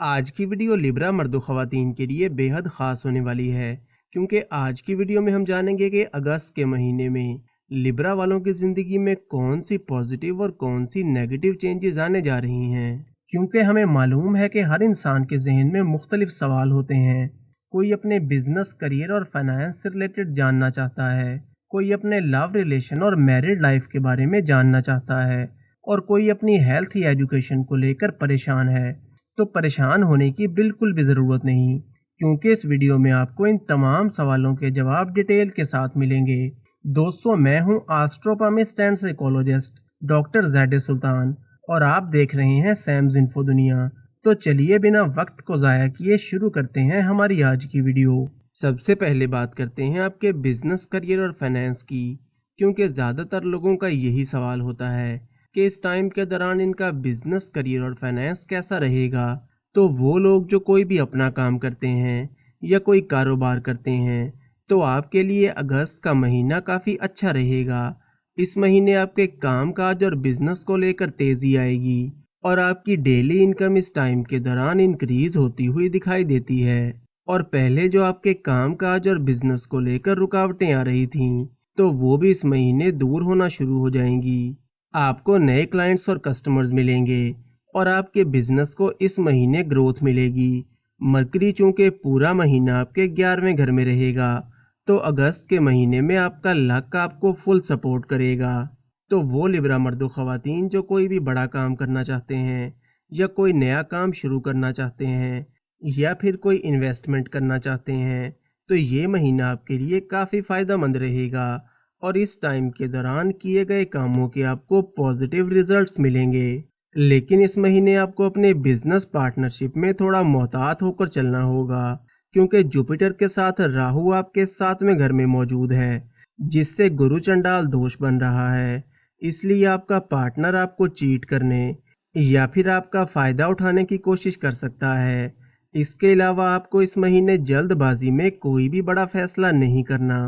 آج کی ویڈیو لبرا مرد و خواتین کے لیے بے حد خاص ہونے والی ہے، کیونکہ آج کی ویڈیو میں ہم جانیں گے کہ اگست کے مہینے میں لبرا والوں کی زندگی میں کون سی پازیٹیو اور کون سی نیگیٹو چینجز آنے جا رہی ہیں۔ کیونکہ ہمیں معلوم ہے کہ ہر انسان کے ذہن میں مختلف سوال ہوتے ہیں۔ کوئی اپنے بزنس، کریئر اور فائنانس سے ریلیٹڈ جاننا چاہتا ہے، کوئی اپنے لو ریلیشن اور میرڈ لائف کے بارے میں جاننا چاہتا ہے، اور کوئی اپنی ہیلتھ یا ایجوکیشن کو لے کر پریشان ہے۔ تو پریشان ہونے کی بالکل بھی ضرورت نہیں، کیونکہ اس ویڈیو میں آپ کو ان تمام سوالوں کے جواب ڈیٹیل کے ساتھ ملیں گے۔ دوستو، میں ہوں آسٹروپامسٹ اینڈ سائیکولوجسٹ ڈاکٹر زید سلطان، اور آپ دیکھ رہے ہیں سیمز انفو دنیا۔ تو چلیے بنا وقت کو ضائع کیے شروع کرتے ہیں ہماری آج کی ویڈیو۔ سب سے پہلے بات کرتے ہیں آپ کے بزنس، کریئر اور فائنانس کی، کیونکہ زیادہ تر لوگوں کا یہی سوال ہوتا ہے کہ اس ٹائم کے دوران ان کا بزنس، کریئر اور فائنانس کیسا رہے گا۔ تو وہ لوگ جو کوئی بھی اپنا کام کرتے ہیں یا کوئی کاروبار کرتے ہیں، تو آپ کے لیے اگست کا مہینہ کافی اچھا رہے گا۔ اس مہینے آپ کے کام کاج اور بزنس کو لے کر تیزی آئے گی، اور آپ کی ڈیلی انکم اس ٹائم کے دوران انکریز ہوتی ہوئی دکھائی دیتی ہے۔ اور پہلے جو آپ کے کام کاج اور بزنس کو لے کر رکاوٹیں آ رہی تھیں، تو وہ بھی اس مہینے دور ہونا شروع ہو جائیں گی۔ آپ کو نئے کلائنٹس اور کسٹمرز ملیں گے، اور آپ کے بزنس کو اس مہینے گروتھ ملے گی۔ مرکری چونکہ پورا مہینہ آپ کے 11ویں گھر میں رہے گا، تو اگست کے مہینے میں آپ کا لک آپ کو فل سپورٹ کرے گا۔ تو وہ لبرا مرد و خواتین جو کوئی بھی بڑا کام کرنا چاہتے ہیں، یا کوئی نیا کام شروع کرنا چاہتے ہیں، یا پھر کوئی انویسٹمنٹ کرنا چاہتے ہیں، تو یہ مہینہ آپ کے لیے کافی فائدہ مند رہے گا، اور اس ٹائم کے دوران کیے گئے کاموں کے آپ کو پازیٹیو ریزلٹس ملیں گے۔ لیکن اس مہینے آپ کو اپنے بزنس پارٹنرشپ میں تھوڑا محتاط ہو کر چلنا ہوگا، کیونکہ جوپیٹر کے ساتھ راہو آپ کے 7ویں گھر میں موجود ہے، جس سے گرو چنڈال دوش بن رہا ہے۔ اس لیے آپ کا پارٹنر آپ کو چیٹ کرنے یا پھر آپ کا فائدہ اٹھانے کی کوشش کر سکتا ہے۔ اس کے علاوہ آپ کو اس مہینے جلد بازی میں کوئی بھی بڑا فیصلہ نہیں کرنا،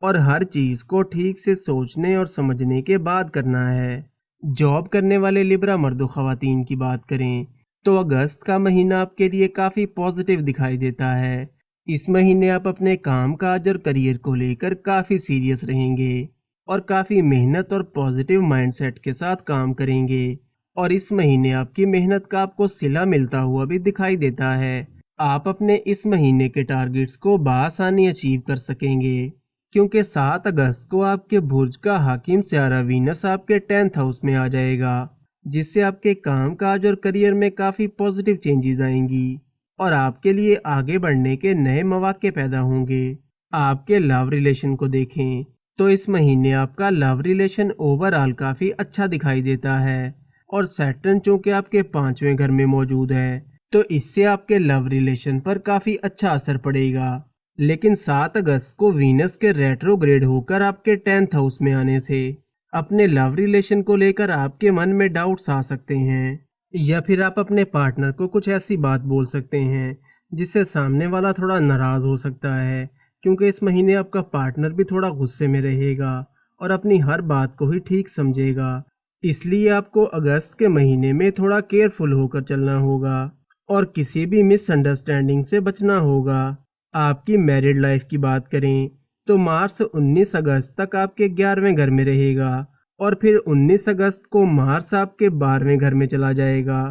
اور ہر چیز کو ٹھیک سے سوچنے اور سمجھنے کے بعد کرنا ہے۔ جاب کرنے والے لبرا مرد و خواتین کی بات کریں تو اگست کا مہینہ آپ کے لیے کافی پازیٹیو دکھائی دیتا ہے۔ اس مہینے آپ اپنے کام کاج اور کریئر کو لے کر کافی سیریس رہیں گے، اور کافی محنت اور پازیٹیو مائنڈ سیٹ کے ساتھ کام کریں گے، اور اس مہینے آپ کی محنت کا آپ کو صلہ ملتا ہوا بھی دکھائی دیتا ہے۔ آپ اپنے اس مہینے کے ٹارگٹس کو بآسانی اچیو کر سکیں گے، کیونکہ 7 اگست کو آپ کے برج کا حاکم سیارہ وینس آپ کے 10th ہاؤس میں آ جائے گا، جس سے آپ کے کام کاج اور کریئر میں کافی پازیٹیو چینجز آئیں گی، اور آپ کے لیے آگے بڑھنے کے نئے مواقع پیدا ہوں گے۔ آپ کے لو ریلیشن کو دیکھیں تو اس مہینے آپ کا لو ریلیشن اوورآل کافی اچھا دکھائی دیتا ہے، اور سیٹرن چونکہ آپ کے 5ویں گھر میں موجود ہے، تو اس سے آپ کے لو ریلیشن پر کافی اچھا اثر پڑے گا۔ لیکن 7 اگست کو وینس کے ریٹروگریڈ ہو کر آپ کے 10th ہاؤس میں آنے سے اپنے لو ریلیشن کو لے کر آپ کے من میں ڈاؤٹس آ سکتے ہیں، یا پھر آپ اپنے پارٹنر کو کچھ ایسی بات بول سکتے ہیں جس سے سامنے والا تھوڑا ناراض ہو سکتا ہے، کیونکہ اس مہینے آپ کا پارٹنر بھی تھوڑا غصے میں رہے گا اور اپنی ہر بات کو ہی ٹھیک سمجھے گا۔ اس لیے آپ کو اگست کے مہینے میں تھوڑا کیئرفل ہو کر چلنا ہوگا، اور کسی بھی مس انڈرسٹینڈنگ سے بچنا ہوگا۔ آپ کی میرڈ لائف کی بات کریں تو مارس 19 اگست تک آپ کے 11ویں گھر میں رہے گا، اور پھر 19 اگست کو مارس آپ کے 12ویں گھر میں چلا جائے گا۔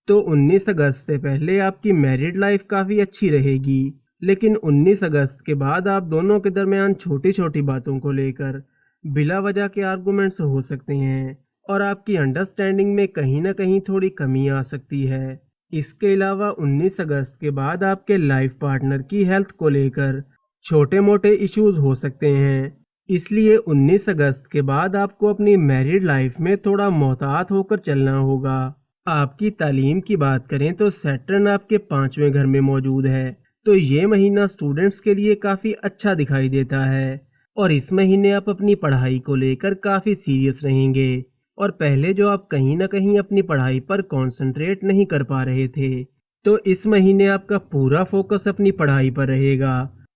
تو 19 اگست سے پہلے آپ کی میرڈ لائف کافی اچھی رہے گی، لیکن 19 اگست کے بعد آپ دونوں کے درمیان چھوٹی چھوٹی باتوں کو لے کر بلا وجہ کے آرگومنٹس ہو سکتے ہیں، اور آپ کی انڈرسٹینڈنگ میں کہیں نہ کہیں تھوڑی کمی آ سکتی ہے۔ اس کے علاوہ 19 اگست کے بعد آپ کے لائف پارٹنر کی ہیلتھ کو لے کر چھوٹے موٹے ایشوز ہو سکتے ہیں، اس لیے 19 اگست کے بعد آپ کو اپنی میرڈ لائف میں تھوڑا محتاط ہو کر چلنا ہوگا۔ آپ کی تعلیم کی بات کریں تو سیٹرن آپ کے 5ویں گھر میں موجود ہے، تو یہ مہینہ اسٹوڈنٹس کے لیے کافی اچھا دکھائی دیتا ہے، اور اس مہینے آپ اپنی پڑھائی کو لے کر کافی سیریس رہیں گے، اور پہلے جو آپ کہیں نہ کہیں اپنی پڑھائی پر کانسنٹریٹ نہیں کر پا رہے تھے، تو اس مہینے آپ کا پورا فوکس اپنی پڑھائی پر رہے گا،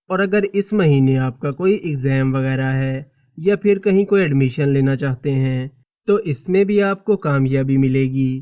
اور اگر اس مہینے آپ کا کوئی ایگزام وغیرہ ہے یا پھر کہیں کوئی ایڈمیشن لینا چاہتے ہیں تو اس میں بھی آپ کو کامیابی ملے گی۔